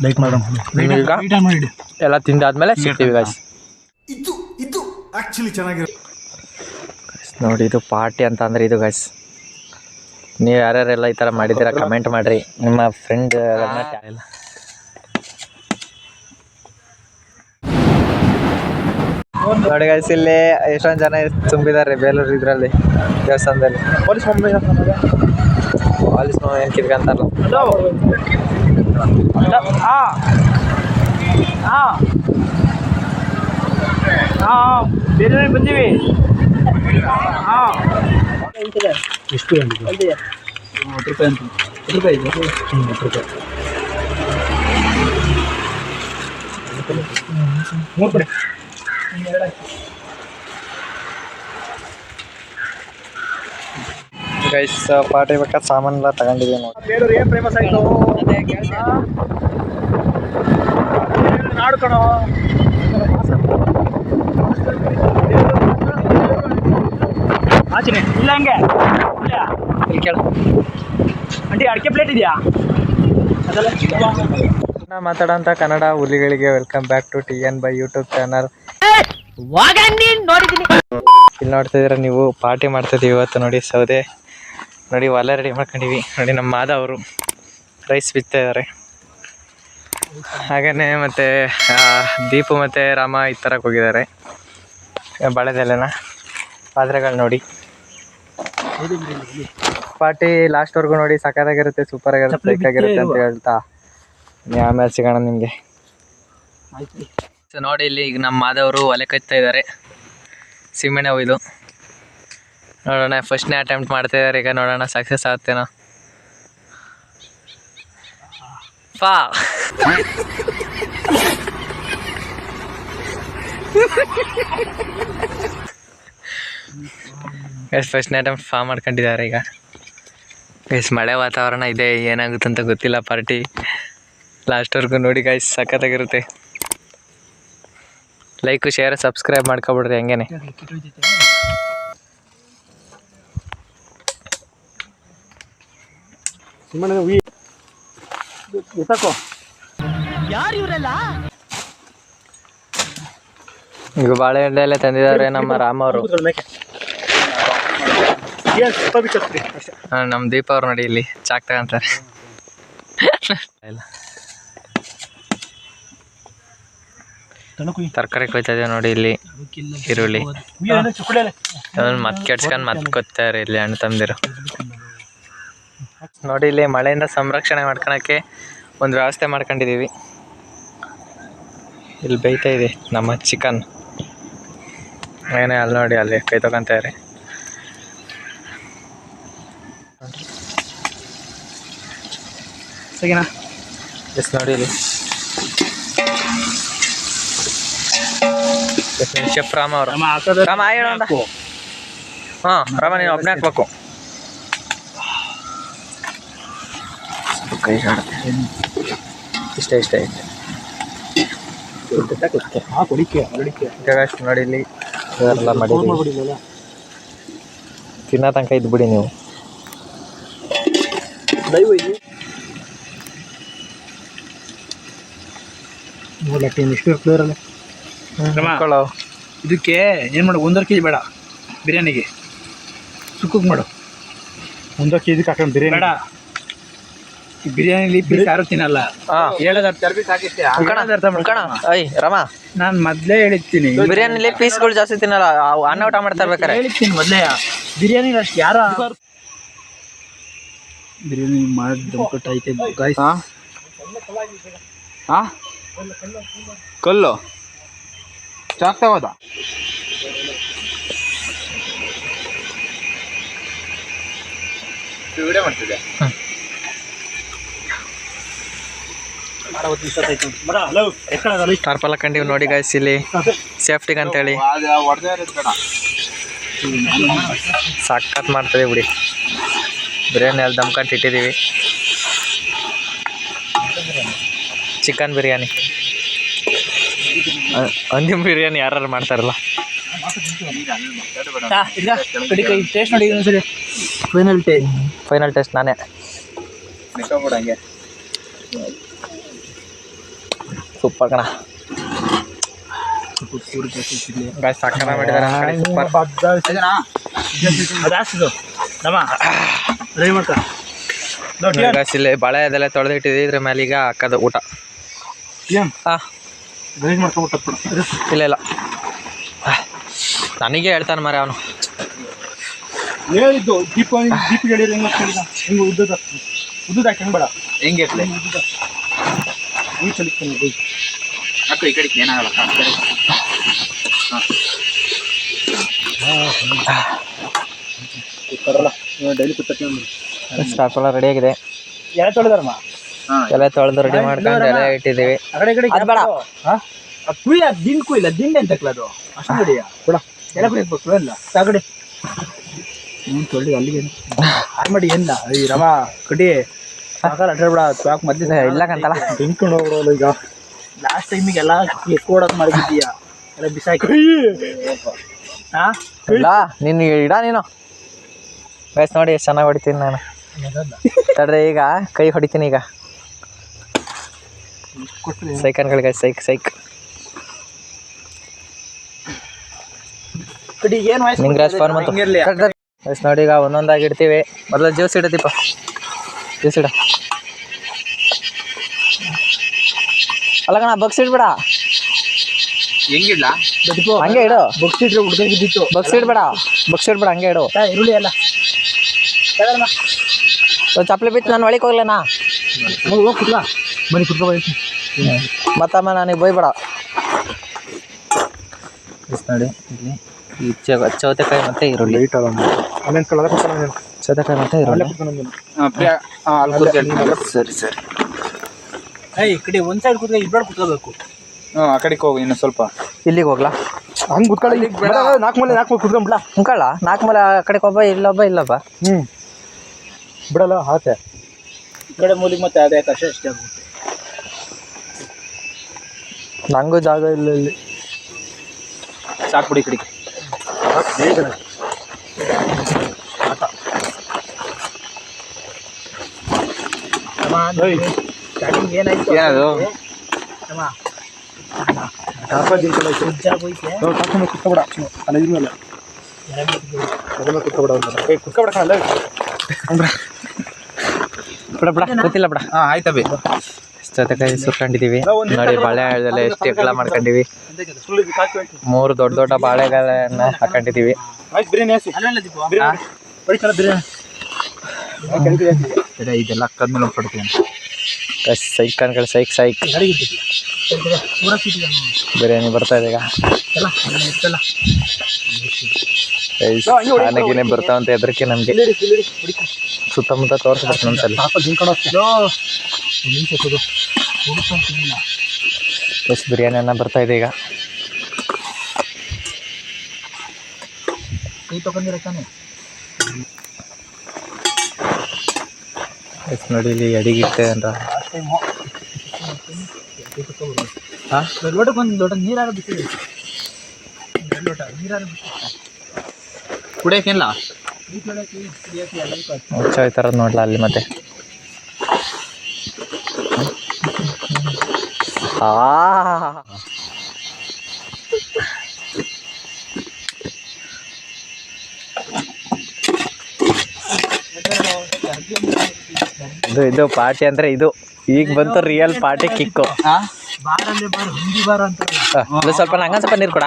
Like ಮಾಡೋಣ. ಎಲ್ಲ ತಿಂದಾದ್ಮೇಲೆ ಸಿಗ್ತೀವಿ guys. ಇದು ಆಕ್ಚುಲಿ ಚೆನ್ನಾಗಿರೋ ನೋಡಿ, ಇದು ಪಾರ್ಟಿ ಅಂತ ಅಂದ್ರೆ ಇದು ಗಾಯ್ಸ್. ನೀವು ಯಾರ್ಯಾರೆಲ್ಲ ಈ ಥರ ಮಾಡಿದ್ದೀರಾ ಕಮೆಂಟ್ ಮಾಡಿರಿ. ನಿಮ್ಮ ಫ್ರೆಂಡ್ ಎಲ್ಲ ನೋಡಿ ಗಾಯ್ಸ್, ಇಲ್ಲಿ ಎಷ್ಟೊಂದು ಜನ ತುಂಬಿದ್ದಾರೆ ಬೇಲೂರು ಇದರಲ್ಲಿ ದೇವಸ್ಥಾನದಲ್ಲಿ. ಪೊಲೀಸ್ ಏನು ಕಿತ್ಕೊಂತಾರಲ್ಲ. ಬೇರೆ ಬಂದೀವಿ. ಎಷ್ಟು ₹10 ಅಂತ. ₹10 ₹3. ಗೈಸ್, ಪಾರ್ಟಿ ಬೇಕಾದ ಸಾಮಾನೆಲ್ಲ ತಗೊಂಡಿದ್ದೀವಿ ನೋಡಿ. ಬೇಲೂರು ಏನು ಫೇಮಸ್ ಆಯಿತು? ನಾಡು ಕಣೋ. ಆಚೆನೆ ಇಲ್ಲ ಹಂಗೆ ಇಲ್ಲಿ ಕೇಳ ಅಂಟಿ, ಅಡಿಕೆ ಪ್ಲೇಟ್ ಇದೆಯಾ? ಅದೆಲ್ಲ ಮಾತಾಡೋಂಥ ಕನ್ನಡ ಹುಲಿಗಳಿಗೆ welcome back to TN by YouTube channel. ಇಲ್ಲಿ ನೋಡ್ತಿದ್ದೀರಾ ನೀವು, ಪಾರ್ಟಿ ಮಾಡ್ತಿದ್ದೀವಿ ಇವತ್ತು. ನೋಡಿ ಸೌದೆ ನೋಡಿ, ಒಲೆ ರೆಡಿ ಮಾಡ್ಕೊಂಡಿವಿ. ನೋಡಿ ನಮ್ಮ ಮಾದ ಅವರು ರೈಸ್ ಬಿತ್ತಾ ಇದ್ದಾರೆ. ಹಾಗೆಯೇ ಮತ್ತು ದೀಪು ಮತ್ತು ರಾಮ ಈ ಥರಕ್ಕೆ ಹೋಗಿದ್ದಾರೆ ಬಾಳೆದೆಲೆನ ಪಾತ್ರೆಗಳು ನೋಡಿ. ಪಾರ್ಟಿ ಲಾಸ್ಟ್ವರೆಗೂ ನೋಡಿ, ಸಖತ್ತಾಗಿರುತ್ತೆ, ಸೂಪರಾಗಿರುತ್ತೆ, ಬೇಕಾಗಿರುತ್ತೆ ಅಂತ ಹೇಳ್ತಾ ಆಮೇಲೆ ಸಿಗೋಣ ನಿಮಗೆ. ಸೊ ನೋಡಿ, ಇಲ್ಲಿ ಈಗ ನಮ್ಮ ಮಾದವರು ಒಲೆ ಕಚ್ತಾ ಇದ್ದಾರೆ. ಸೀಮೆಣ್ಣೆ ಒಯ್ದು ನೋಡೋಣ, ಫಸ್ಟ್ನೇ ಅಟೆಂಪ್ಟ್ ಮಾಡ್ತಾ ಇದ್ದಾರೆ. ಈಗ ನೋಡೋಣ ಸಕ್ಸಸ್ ಆಗ್ತೇನೋ. ಫಸ್ಟ್ನೇ ಅಟೆಂಪ್ಟ್ ಮಾಡ್ಕೊಂಡಿದ್ದಾರೆ. ಈಗ ಮಳೆ ವಾತಾವರಣ ಇದೆ, ಏನಾಗುತ್ತಂತ ಗೊತ್ತಿಲ್ಲ. ಪಾರ್ಟಿ ಲಾಸ್ಟ್ವರೆಗೂ ನೋಡಿ ಗಾಯ್ಸ್, ಸಖತ್ತಾಗಿರುತ್ತೆ. ಲೈಕ್, ಶೇರ್, ಸಬ್ಸ್ಕ್ರೈಬ್ ಮಾಡ್ಕೊಬಿಡ್ರಿ ಹಂಗೇನೆ. ಈಗ ಬಾಳೆಹಣ್ಣೆಲ್ಲ ತಂದಿದ್ದಾರೆ ನಮ್ಮ ರಾಮ ಅವರು. ನಮ್ಮ ದೀಪ ಅವ್ರು ನೋಡಿ ಇಲ್ಲಿ ಚಾಕ್ ತಗೊಂತಾರೆ. ತರಕಾರಿ ಕೊಯ್ತಾ ಇದೀವಿ ನೋಡಿ. ಇಲ್ಲಿ ಈರುಳ್ಳಿ ಮತ್ತೆ ಕೆಡ್ಸ್ಕೊಂಡು ಮತ್ತೆ ಕೊತ್ತಾರೆ ಇಲ್ಲಿ ಹಣ್ಣು ತಂದಿರು ನೋಡಿ. ಇಲ್ಲಿ ಮಳೆಯಿಂದ ಸಂರಕ್ಷಣೆ ಮಾಡ್ಕೊಳಕ್ಕೆ ಒಂದು ವ್ಯವಸ್ಥೆ ಮಾಡ್ಕೊಂಡಿದ್ದೀವಿ. ಇಲ್ಲಿ ಬೇಯ್ತಾ ಇದೆ ನಮ್ಮ ಚಿಕನ್. ಏನೇ ಅಲ್ಲಿ ನೋಡಿ, ಅಲ್ಲಿ ಕೈ ತಗೊಂತಾರೆ. ಎಸ್ ನೋಡಿ, ಇಲ್ಲಿ ಶೆಫ್ ರಾಮ ಅವರು. ರಾಮ ಹೇಳ. ಹಾಂ ರಾಮ, ನೀನು ಒಬ್ಬನೇ ಹಾಕ್ಬೇಕು. ಕೈ ಇಷ್ಟ ನೋಡಿ. ಇಲ್ಲಿ ಇದೆಲ್ಲ ಮಾಡಿದ್ದೀವಿ. ತಿನ್ನೋ ತನಕ ಇದ್ಬಿಡಿ ನೀವು. ಇದಕ್ಕೆ ಏನು ಮಾಡು, 1.5 kg ಬೇಡ ಬಿರಿಯಾನಿಗೆ, ಸುಕ್ಕಕ್ಕೆ ಮಾಡು. 1.5 kg ಹಾಕೊಂಡು ಬಿರಿಯಾನಿ ಬೇಡ. ಬಿರಿಯಾನಿಲಿ ಪೀಸ್ ಯಾರು ತಿನ್ನಲ್ಲ. ರಾಮ, ನಾನು ಮೊದಲೇ ಹೇಳಿರ್ತೀನಿ, ಬಿರಿಯಾನಿಲಿ ಪೀಸ್ಗಳು ಜಾಸ್ತಿ ತಿನ್ನಲ್ಲ. ಅನ್ನ ಊಟ ಮಾಡ್ತಾ ಇರ್ಬೇಕಾರೆ ಹೇಳಿರ್ತೀನಿ ಮೊದಲೇ. ಬಿರಿಯಾನಿ ಅಷ್ಟು ಯಾರ ಬಿರಿಯಾನಿ ಮಾಡಿ ಐತೆ ಗಾಯ್ಸ್. ಕಲ್ಲು ಚಾಕ್ತಾ ಹೋದ. ವಿಡಿಯೋ ಮಾಡ್ತಿದ್ದೆ. ಟಾರ್ಪಲ್ ಹಾಕೊಂಡಿವಿ ನೋಡಿ ಗಾಯ್ಸ್, ಇಲ್ಲಿ ಸೇಫ್ಟಿಗೆ ಅಂತೇಳಿ. ಸಖತ್ ಮಾಡ್ತೀವಿ ಬಿಡಿ. ಬಿರಿಯಾನಿ ಅಲ್ಲಿ ದಮ್ಕಂತ ಇಟ್ಟಿದ್ದೀವಿ. ಚಿಕನ್ ಬಿರಿಯಾನಿ, ಹಂದಿ ಬಿರಿಯಾನಿ ಯಾರು ಮಾಡ್ತಾರಲ್ಲ ಕಡಿ ಕೈ ಟೇಸ್ಟ್ ನೋಡಿ ಒಂದ್ಸರಿ ಫೈನಲ್ ಟೆಸ್ಟ್ ನಾನೇ. ಸೂಪರ್ ಕಣ ಗಾಯ್ಸ್, ಸಕ್ಕತ್ತ ಮಾಡಿದ್ದಾರೆ ಸೂಪರ್. ಅದಾಸ್ದು ನಮ್ಮ ರೆಡಿ ಮಾಡ್ಕ ಗಾಯ್ಸ್, ಇಲ್ಲಿ ಬಾಳೆ ಅದೆಲ್ಲ ತೊಳೆದಿಟ್ಟಿದ್ವಿ. ಇದ್ರ ಮೇಲೆ ಈಗ ಹಾಕೋದು ಊಟ. ಹಾಂ ರೆಡಿ ಮಾಡ್ಕೊಂಬಿಟ್ಟು ಇಲ್ಲ ನನಗೆ ಹೇಳ್ತಾನೆ ಮರ ಅವನು. ಹೇಳಿದ್ದು ದೀಪ ಹೇಳಿದ್ರೆ ಹಿಂಗೆ ಉದ್ದದ ಹಾಕಿ ಹೆಂಗೆ ಬೇಡ ಹೆಂಗೆ ಹಿಂಗೆ ಚಲಿಕ್ತಾನೆ ಅಕ್ಕ ಈ ಕಡೆಗೆ ಏನಾಗಲ್ಲ. ಡೈಲಿ ಕೂತ್ತಿ ಸ್ಟಾಫೆಲ್ಲ ರೆಡಿ ಆಗಿದೆ. ಎಲೆ ತೊಳೆದಾರಮ್ಮ, ಎಲೆ ತೊಳೆದು ರೆಡಿ ಮಾಡ್ಕೊಂಡು ಎಲೆ ಇಟ್ಟಿದ್ದೀವಿ. ಆ ಕಡೆ ಈ ಕಡೆ ಅದು ಬೇಡ, ಕುಯ್ಯ ದಿಂಡು ಕುಯ್ಯಿಲ್ಲ, ದಿಂಡೆ ಅಂತಕ್ಲ ಅದು ಅಷ್ಟು ಕಡಿಯ ಕೂಡ ಎಲೆ ಕುಯ್ಯಬೇಕು ಇಲ್ಲ ಆ ಕಡೆ ತೊಳ್ಳಿ ಅಲ್ಲಿಗೆ ಹಾಳು ಮಾಡಿ ಏನಿಲ್ಲ. ಈ ರವ ಕಡಿ ಸಾಕಲ್ಲ ಅಡ್ಡಾಡ್ಬೇಡ ಪ್ಯಾಕ್ ಮೊದಲೇ ಇಲ್ಲಕಂತಲ್ಲ ತಿನ್ಕೊಂಡು ಹೋಗ್ಬಿಡೋಲ್ಲ. ಈಗ ಲಾಸ್ಟ್ ಟೈಮಿಗೆಲ್ಲ ಎಕ್ಕೋಡೋದು ಮಾಡಿದ್ದೀಯ ಎಲ್ಲ ಬಿಸಾಕಿ ಹಾಂ ಇಲ್ಲ ನೀನು ಇಡ ನೀನು. ಗೈಸ್ ನೋಡಿ ಎಷ್ಟು ಚೆನ್ನಾಗಿ ಹೊಡಿತೀನಿ ನಾನು. ತಡ್ರಿ ಈಗ ಕೈ ಹೊಡಿತೀನಿ. ಈಗ ಸೈಕನ್ಗಳಿಗೆ ಸೈಕ್ ಕಡಿ ಏನು ನಿಂಗ್ರಾಜ್ ಫೋನ್ ಬಂತು. ಗೈಸ್ ನೋಡಿ ಈಗ ಒಂದೊಂದಾಗಿ ಇಡ್ತೀವಿ. ಮೊದಲು ಜ್ಯೂಸ್ ಇಡದೀಪ, ಜ್ಯೂಸ್ ಇಡ. ಅಲ್ಲ ಕಣ, ಬಗ್ಸ್ ಇಡ್ಬೇಡ. ಹೆಂಗಿಡ್ಲ ಹಂಗೆ ಇಡು. ಬುಕ್ಸ್ ಇಟ್ರೆ ಹುಡುಗಿದ್ದಿತ್ತು. ಬಗ್ಸ್ ಇಡ್ಬೇಡ ಹಂಗೆ ಇಡು. ಈರುಳ್ಳಿ ಎಲ್ಲ ಚಪ್ಪಲಿ ಬಿತ್ತು ನಾನು ಒಳಗೆ ಹೋಗ್ಲೇನಾ? ಹೋಗ್ತಿಲ್ಲ ಮನೆ ಕುತ್ಕೊ ಮತ್ತಮ್ಮ ನನಗೆ ಬೈಬೇಡ. ನೋಡಿ ಇಲ್ಲಿ ಈ ಚೌತೆಕಾಯಿ ಮತ್ತೆ ಈರುಳ್ಳಿ, ಸೌತೆಕಾಯಿ ಮತ್ತೆ ಈರುಳ್ಳಿ. ಸರಿ ಈ ಕಡೆ ಒಂದ್ ಸೈಡ್ ಕುತ್ಕೊ, ಇಬ್ಬರು ಕುತ್ಕೋಬೇಕು. ಆ ಕಡೆಗೆ ಹೋಗಿ ಇನ್ನು ಸ್ವಲ್ಪ. ಇಲ್ಲಿಗೆ ಹೋಗ್ಲಾ? ಹಂಗೆ ಕುತ್ಕೊಳ್ಳಿ. ನಾಲ್ಕು ಮೂಲೆ ಕುತ್ಕೊಂಡ್ಬಿಡ್ಲಾ? ಮುಕ್ಕಳ 4 ಮೂಲೆ. ಆ ಕಡೆಗೆ ಒಬ್ಬ ಇಲ್ಲೊಬ್ಬ ಬಿಡಲ್ಲ ಹಾತೆ ಈ ಕಡೆ ಮೂಲಿಗೆ ಮತ್ತೆ ಅದೇ ಕಷ್ಟ ಅಷ್ಟೇ ಆಗ್ಬಿಟ್ಟು. ನಂಗೂ ಜಾಗ ಇಲ್ಲ ಇಲ್ಲಿ. ಸಾಕ್ಬಿಡಿ ಈ ಕಡೆಗೆ. ಏನದು? ಗೊತ್ತಿಲ್ಲ ಬಿಡ. ಆಯ್ತಬಿ. ಸೌತೆಕಾಯಿ ಸುರ್ಕೊಂಡಿದೀವಿ ನೋಡಿ. ಬಾಳೆಹಣ್ಣೆಲ್ಲ ಎಷ್ಟು ಎಗ್ಲ ಮಾಡ್ಕೊಂಡಿವಿ. 3 ದೊಡ್ಡ ಬಾಳೆಗಳನ್ನ ಹಾಕೊಂಡಿದೀವಿ. ಇದೆಲ್ಲ ಅಕ್ಕದ್ಮೇಲೆ ಪಡ್ತೀನಿ. ಸೈಕನ್ಗಳು ಸೈಕ್ ಬಿರಿಯಾನಿ ಬರ್ತಾ ಇದೆ ಈಗ. ಆನೆಗಿನೇ ಬರ್ತಾವಂತ ಹೆದರಿಕೆ ನಮಗೆ. ಸುತ್ತಮುತ್ತ ತೋರಿಸ್ಬೇಕು ಒಂದ್ಸಲ. ಬಿರಿಯಾನಿ ಅನ್ನ ಬರ್ತಾ ಇದೆ ಈಗ. ನೋಡಿ ಇಲ್ಲಿ ಅಡಿಗಿಟ್ಟೆ ಅಂತ. ಲೋಟ ನೀರಾಗ ಬಿಸಿ ಕುಡಿಯೋಕಿಲ್ಲ ಥರದ್ದು ನೋಡ್ಲಾ ಅಲ್ಲಿ ಮತ್ತೆ. ಇದು ಪಾರ್ಟಿ ಅಂದ್ರೆ ಇದು. ಈಗ ಬಂತು ರಿಯಲ್ ಪಾರ್ಟಿ ಕಿಕ್ಕು. ಸ್ವಲ್ಪ ನಂಗ ಸ್ವಲ್ಪ ನೀರು ಕೊಡ.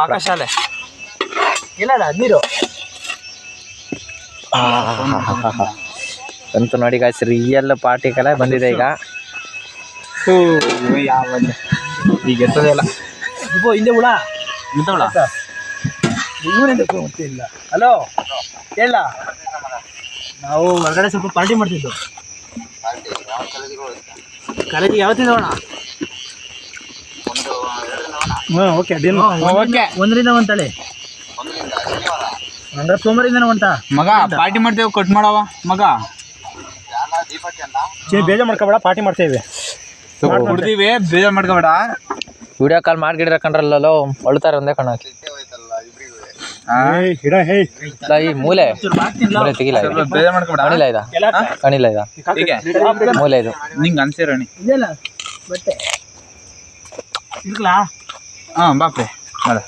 ಪಾಕಶಾಲೆ ಇಲ್ಲ ನೀರು ಅಂತೂ ನೋಡಿ ಗಾಯ್ಸ್, ರಿಯಲ್ ಪಾರ್ಟಿ ಕಲೆ ಬಂದಿದೆ ಈಗ. ಈಗ ಎತ್ತದೆಲ್ಲ ಹಿಂದೆ ಹುಳ ಇವನಿಂದ ಗೊತ್ತಿಲ್ಲ. ಹಲೋ ಹೇಳ, ನಾವು ಹೊರಗಡೆ ಸ್ವಲ್ಪ ಪಾರ್ಟಿ ಮಾಡ್ತಿದ್ದು. ಕಾಲೇಜಿಗೆ ಯಾವತ್ತಿಂದ ಹೋಗೋಣ? Okay okay. 1ರಿಂದ 1 ತಲೆ ಅಂದ್ರೆ ಸೋಮವಾರದಿಂದ ಒಂಟ ಮಗ ಪಾರ್ಟಿ ಮಾಡ್ತೇವೆ. ಕಟ್ ಮಾಡವ ಮಗ, ಬೇಜಾರು ಮಾಡ್ಕೋಬೇಡ, ಪಾರ್ಟಿ ಮಾಡ್ತೇವೆ. ಕುಡ್ದೀವಿ, ಬೇಜಾರು ಮಾಡ್ಕೋಬೇಡ. ವಿಡಿಯೋ ಕಾಲ್ ಮಾಡ್ಗಿಡ್ರ ಕಂಡ್ರಲ್ಲೋ ಅಳ್ತಾರೆ ಒಂದೇ ಕಣ. ಹಿಡ ಹೇ ಇಲ್ಲ, ಈ ಮೂಲೆ ಮೂಲೆ ತೆಗಿಲ್ಲ ಇದು. ಬೇಜಾರ್ ಮಾಡ್ಕೊಬೇಡ. ಕಣಿಲ ಇದ ಕಣಿಲ ಇದ ಹೀಗೆ ಮೂಲೆ ಇದು. ನಿಂಗೆ ಅನ್ಸಿರಣಿ. ಇದೆಲ್ಲ ಬಟ್ಟೆ ಇರ್ಲಾ ಬಾಪ್ರೆ ಮಾಡ.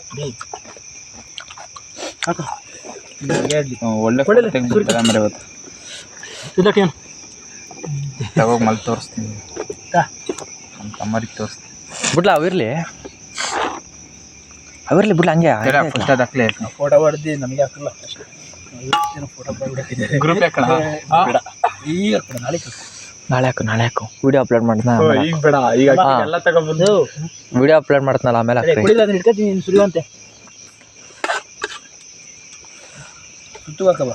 ಹಾಕು ಒಳ್ಳೆ ಕೊಡಲಿ, ತೆಗ್ದು ಮರೆ ಇವತ್ತು ಇದಕ್ಕೆ ತಗೋಗಿ ಮಲ್ ತೋರಿಸ್ತೀನಿ. ನಮ್ಮ ತಮ್ಮರಿಗೆ ತೋರಿಸ್ತೀನಿ. ಬಿಡ್ಲಾ ಅವಿರ್ಲಿ ಅವಿರ್ಲಿ ಬಿಡ್ಲ ಹಂಗೆ ಫಸ್ಟ್ ಅದು ಹಾಕ್ಲೇ ಫೋಟೋ ಹೊಡೆದು ನಮಗೆ ಹಾಕಲ್ಲ ಫೋಟೋ ಬಿಟ್ಟಿದ್ದಾರೆ ಗ್ರೂಪ್ ಹಾಕೋಣ. ಈಗ ನಾಳೆ ನಾಳೆ ಹಾಕು ವಿಡಿಯೋ ಅಪ್ಲೋಡ್ ಮಾಡ್ತಾನ ಈಗ ಬೇಡ, ಈಗ ಹಾ. ಎಲ್ಲ ತಗೊಂಡ್ಬಂದು ವಿಡಿಯೋ ಅಪ್ಲೋಡ್ ಮಾಡ್ತಾನಲ್ಲ ಆಮೇಲೆ ಹಾಕ್ರಿ. ಕುಡಿಲ್ಲ ಅದನ್ನ ಇಟ್ಕೊತೀನಿ ನೀನು ಸುರಿಯುವಂತೆ ಸುತ್ತು ಹಾಕವ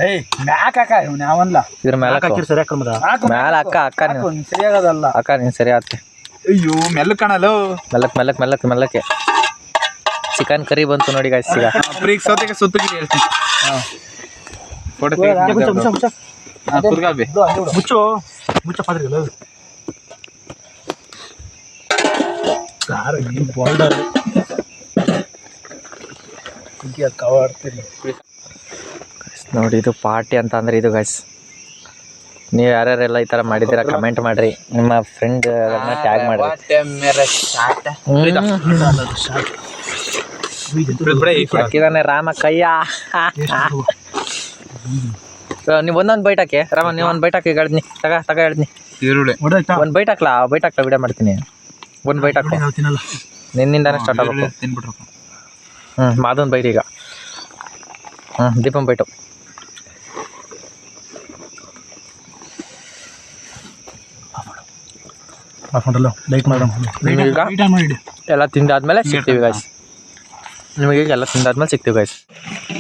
ಏಯ್ ಮ್ಯಾಕ್ ಹಾಕ ನಾವಲ್ಲ ಇದ್ರ ಮೇಲೆ ಹಾಕು. ಸರಿ ಹಾಕೊಂಬದ ಮ್ಯಾಲ ಅಕ್ಕ ನೀನು ಸರಿಯಾಗದಲ್ಲ ಅಕ್ಕ ನೀನು ಸರಿ ಆತ್ತೆ. ಅಯ್ಯೋ ಮೆಲ್ಲ ಕಾಣಲ್ಲ. ಮೆಲ್ಲಕ್ಕೆ ಚಿಕನ್ ಕರಿ ಬಂತು ನೋಡಿ ಗಾಯ್ಸ್ ಈಗ. ಪ್ರೀಗ್ ಸೌತೆಗೆ ಸುತ್ತಿಗೆ ಹೇಳ್ತೀನಿ. ಫೋಟೋ ಕುರ್ಗಾಬಿ ಮುಚ್ಚು ಮುಚ್ಚ ಪಾತ್ರೆಗಳು ಬಾಲ್ಡರ್ ಕವಾಡ್ತೀನಿ ನೋಡಿ ಇದು ಪಾರ್ಟಿ ಅಂತ ಅಂದ್ರೆ ಇದು ಗಾಯ್ಸ್. ನೀವು ಯಾರ್ಯಾರೆಲ್ಲ ಈ ಥರ ಮಾಡಿದ್ದೀರಾ ಕಮೆಂಟ್ ಮಾಡಿರಿ, ನಿಮ್ಮ ಫ್ರೆಂಡ್ ಟ್ಯಾಗ್ ಮಾಡಿರಿ. ಹಾಕಿದಾನೆ ರಾಮ ಕಯ್ಯ. ನೀವು ಒಂದೊಂದು ಬೈಟ್ ಹಾಕಿ ರಾಮ, ನೀವು ಒಂದು ಬೈಟ್ ಹಾಕಿ ಹೇಳ್ತೀನಿ. ತಗ ಹೇಳ್ತೀನಿ, ಈರುಳ್ಳಿ ಒಂದು ಬೈಟ್ ಹಾಕ್ಲಾ ವಿಡಿಯೋ ಮಾಡ್ತೀನಿ. ಒಂದು ಬೈಟ್ ಹಾಕು, ತಿನ್ನಲ್ಲ ನಿನ್ನಿಂದಾನೆ ಸ್ಟಾರ್ಟ್ ಆಗಬೇಕು. ತಿನ್ಬಿಟ್ರಪ್ಪ. ಅದೊಂದು ಬೈಟ್ ಈಗ. ದೀಪಂ ಬೈಟು. ಲೈಕ್ ಮಾಡೋಣ ಈಗ ಎಲ್ಲ ತಿಂದಾದ್ಮೇಲೆ ಸಿಗ್ತೀವಿ ಗಾಯ್ಸ್. ನಿಮಗೆ ಎಲ್ಲ ತಿಂದಾದ್ಮೇಲೆ ಸಿಗ್ತೀವಿ ಗಾಯ್ಸ್.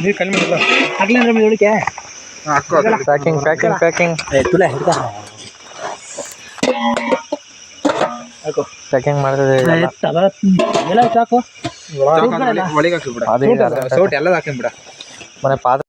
ನೀರು ಕಡಿಮೆ ಮಾಡಲ್ಲ ಆಗ್ಲೇ ಅಂದ್ರೆ ಹೇಳಿಕೆ ಪ್ಯಾಕಿಂಗ್ ತುಲ ಹಿಡ್ದ ಹಾಕು ಪ್ಯಾಕಿಂಗ್ ಮಾಡ್ತದೆ ಎಲ್ಲ ಸಾಕು ಒಳಗೆ ಹಾಕಿ ಬಿಡ. ಅದು ಸೌಟ್ ಎಲ್ಲ ಹಾಕಿ ಬಿಡ. ಮನೆ ಪಾತ್ರೆ